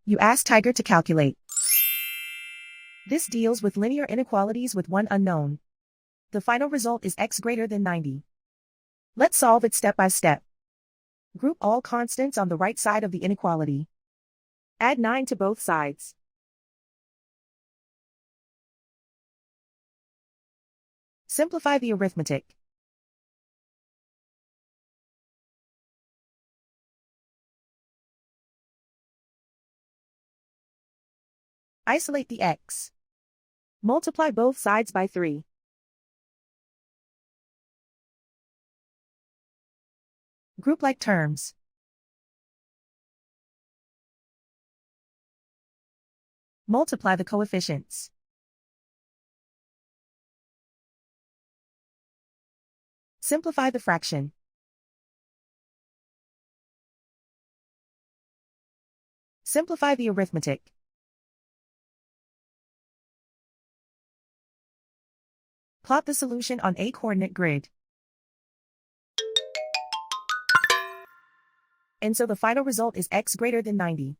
You ask Tiger to calculate. This deals with linear inequalities with one unknown. The final result is x greater than 90. Let's solve it step by step. Group all constants on the right side of the inequality. Add 9 to both sides. Simplify the arithmetic. Isolate the x. Multiply both sides by 3. Group like terms. Multiply the coefficients. Simplify the fraction. Simplify the arithmetic. Plot the solution on a coordinate grid. And so the final result is x greater than 90.